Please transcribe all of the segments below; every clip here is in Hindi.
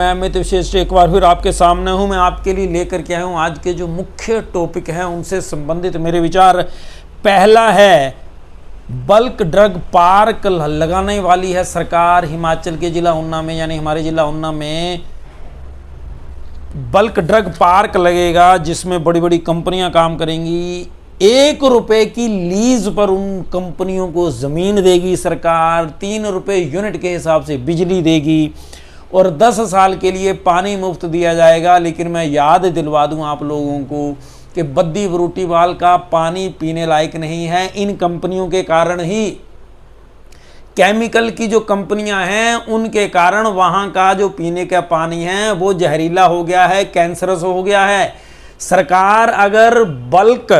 मैं अमित विशेष एक बार फिर आपके सामने हूं। मैं आपके लिए लेकर के आया हूं आज के जो मुख्य टॉपिक हैं उनसे संबंधित मेरे विचार। पहला है, बल्क ड्रग पार्क लगाने वाली है सरकार हिमाचल के जिला ऊना में, यानी हमारे जिला ऊना में बल्क ड्रग पार्क लगेगा जिसमें बड़ी बड़ी कंपनियां काम करेंगी। 1 रुपए की लीज पर उन कंपनियों को ज़मीन देगी सरकार, 3 रुपए यूनिट के हिसाब से बिजली देगी और 10 साल के लिए पानी मुफ्त दिया जाएगा। लेकिन मैं याद दिलवा दूं आप लोगों को कि बद्दी बरूटीवाल का पानी पीने लायक नहीं है। इन कंपनियों के कारण ही, केमिकल की जो कंपनियां हैं उनके कारण वहां का जो पीने का पानी है वो जहरीला हो गया है, कैंसरस हो गया है। सरकार अगर बल्क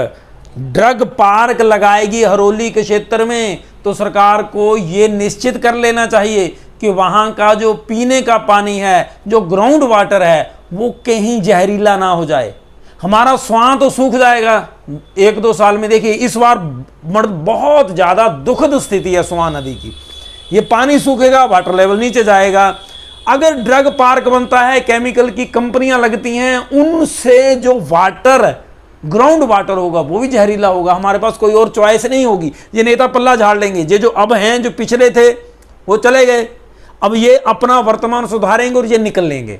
ड्रग पार्क लगाएगी हरोली के क्षेत्र में तो सरकार को ये निश्चित कर लेना चाहिए कि वहाँ का जो पीने का पानी है, जो ग्राउंड वाटर है, वो कहीं जहरीला ना हो जाए। हमारा स्वां तो सूख जाएगा 1-2 साल में। देखिए इस बार बहुत ज़्यादा दुखद स्थिति है स्वां नदी की। ये पानी सूखेगा, वाटर लेवल नीचे जाएगा। अगर ड्रग पार्क बनता है, केमिकल की कंपनियां लगती हैं, उनसे जो वाटर ग्राउंड वाटर होगा वो भी जहरीला होगा। हमारे पास कोई और चॉइस नहीं होगी। ये नेता पल्ला झाड़ लेंगे। ये जो अब हैं, जो पिछले थे वो चले गए, अब ये अपना वर्तमान सुधारेंगे और ये निकल लेंगे।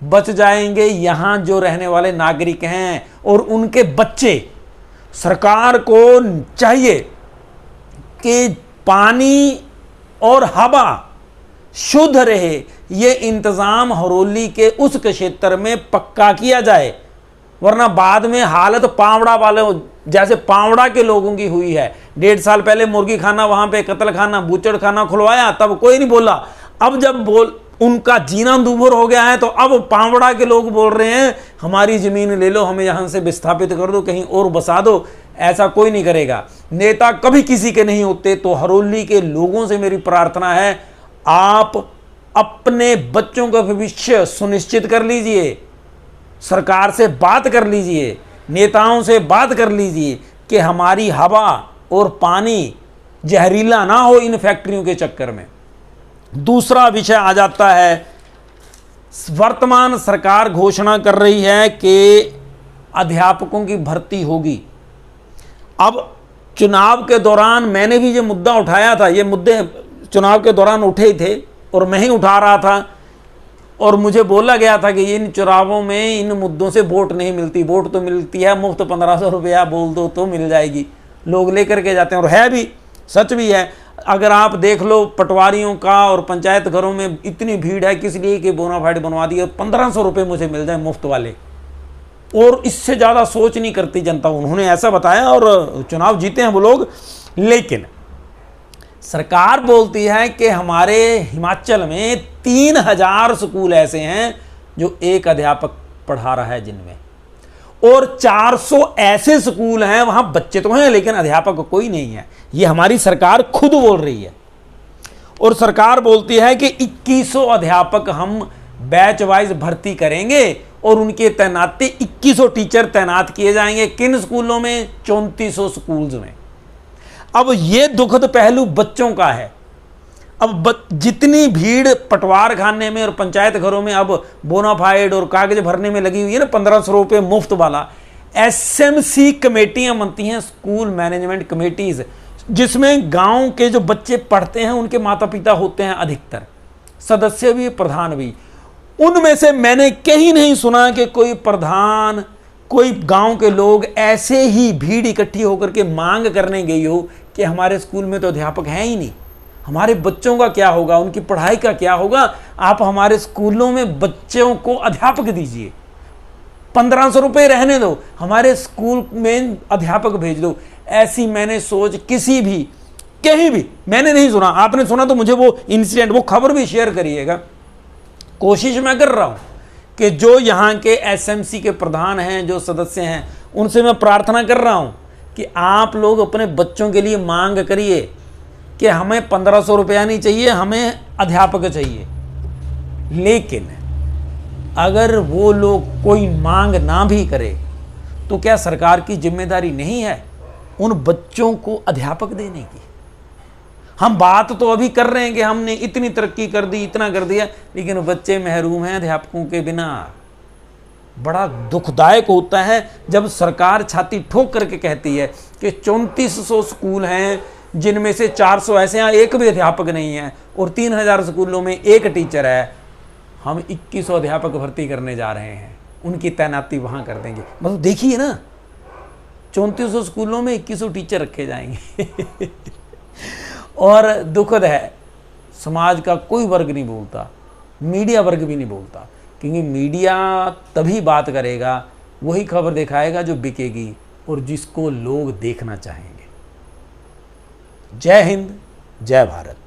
बच जाएंगे यहाँ जो रहने वाले नागरिक हैं और उनके बच्चे। सरकार को चाहिए कि पानी और हवा शुद्ध रहे, ये इंतजाम हरोली के उस क्षेत्र में पक्का किया जाए, वरना बाद में हालत पावड़ा वाले जैसे पावड़ा के लोगों की हुई है। 1.5 साल पहले मुर्गी खाना, वहां पे कत्ल खाना, बूचड़ खाना खुलवाया, तब कोई नहीं बोला। अब जब उनका जीना दूभर हो गया है तो अब पावड़ा के लोग बोल रहे हैं हमारी जमीन ले लो, हमें यहां से विस्थापित कर दो, कहीं और बसा दो। ऐसा कोई नहीं करेगा। नेता कभी किसी के नहीं होते। तो हरोली के लोगों से मेरी प्रार्थना है, आप अपने बच्चों का भविष्य सुनिश्चित कर लीजिए। सरकार से बात कर लीजिए, नेताओं से बात कर लीजिए कि हमारी हवा और पानी जहरीला ना हो इन फैक्ट्रियों के चक्कर में। दूसरा विषय आ जाता है, वर्तमान सरकार घोषणा कर रही है कि अध्यापकों की भर्ती होगी। अब चुनाव के दौरान मैंने भी ये मुद्दा उठाया था। ये मुद्दे चुनाव के दौरान उठे थे और मैं ही उठा रहा था और मुझे बोला गया था कि इन चुनावों में इन मुद्दों से वोट नहीं मिलती। वोट तो मिलती है, मुफ्त 1500 रुपया बोल दो तो मिल जाएगी, लोग लेकर के जाते हैं। और है भी, सच भी है। अगर आप देख लो पटवारियों का और पंचायत घरों में इतनी भीड़ है किस लिए कि बोनाफाइड बनवा दी और 1500 रुपये मुझे मिल जाए मुफ्त वाले, और इससे ज़्यादा सोच नहीं करती जनता। उन्होंने ऐसा बताया और चुनाव जीते हैं वो लोग। लेकिन सरकार बोलती है कि हमारे हिमाचल में 3000 स्कूल ऐसे हैं जो एक अध्यापक पढ़ा रहा है जिनमें, और 400 ऐसे स्कूल हैं वहां बच्चे तो हैं लेकिन अध्यापक कोई नहीं है। ये हमारी सरकार खुद बोल रही है। और सरकार बोलती है कि 2100 अध्यापक हम बैच वाइज भर्ती करेंगे और उनके तैनाती 2100 टीचर तैनात किए जाएंगे। किन स्कूलों में? 3400 स्कूल्स में। अब ये दुखद पहलू बच्चों का है। अब जितनी भीड़ पटवार खाने में और पंचायत घरों में अब बोनाफाइड और कागज भरने में लगी हुई है ना, 1500 रुपये मुफ्त वाला। एसएमसी कमेटियां बनती हैं, स्कूल मैनेजमेंट कमेटीज, जिसमें गांव के जो बच्चे पढ़ते हैं उनके माता पिता होते हैं अधिकतर, सदस्य भी प्रधान भी। उनमें से मैंने कहीं नहीं सुना कि कोई प्रधान, कोई गांव के लोग ऐसे ही भीड़ इकट्ठी होकर के मांग करने गई हो कि हमारे स्कूल में तो अध्यापक हैं ही नहीं, हमारे बच्चों का क्या होगा, उनकी पढ़ाई का क्या होगा, आप हमारे स्कूलों में बच्चों को अध्यापक दीजिए, 1500 रुपये रहने दो, हमारे स्कूल में अध्यापक भेज दो। ऐसी मैंने सोच किसी भी कहीं भी मैंने नहीं सुना। आपने सुना तो मुझे वो इंसिडेंट, वो खबर भी शेयर करिएगा। कोशिश मैं कर रहा हूं कि जो यहाँ के एसएमसी के प्रधान हैं, जो सदस्य हैं, उनसे मैं प्रार्थना कर रहा हूं कि आप लोग अपने बच्चों के लिए मांग करिए कि हमें 1500 रुपया नहीं चाहिए, हमें अध्यापक चाहिए। लेकिन अगर वो लोग कोई मांग ना भी करे तो क्या सरकार की जिम्मेदारी नहीं है उन बच्चों को अध्यापक देने की? हम बात तो अभी कर रहे हैं कि हमने इतनी तरक्की कर दी, इतना कर दिया, लेकिन बच्चे महरूम हैं अध्यापकों के बिना। बड़ा दुखदायक होता है जब सरकार छाती ठोक करके कहती है कि 3400 स्कूल हैं जिनमें से 400 ऐसे हैं एक भी अध्यापक नहीं है, और 3000 स्कूलों में एक टीचर है। हम 2100 अध्यापक भर्ती करने जा रहे हैं, उनकी तैनाती वहाँ कर देंगे। मतलब देखिए ना, 3400 स्कूलों में 2100 टीचर रखे जाएंगे। और दुखद है, समाज का कोई वर्ग नहीं बोलता, मीडिया वर्ग भी नहीं बोलता, क्योंकि मीडिया तभी बात करेगा, वही खबर दिखाएगा जो बिकेगी और जिसको लोग देखना चाहेंगे। जय हिंद, जय भारत।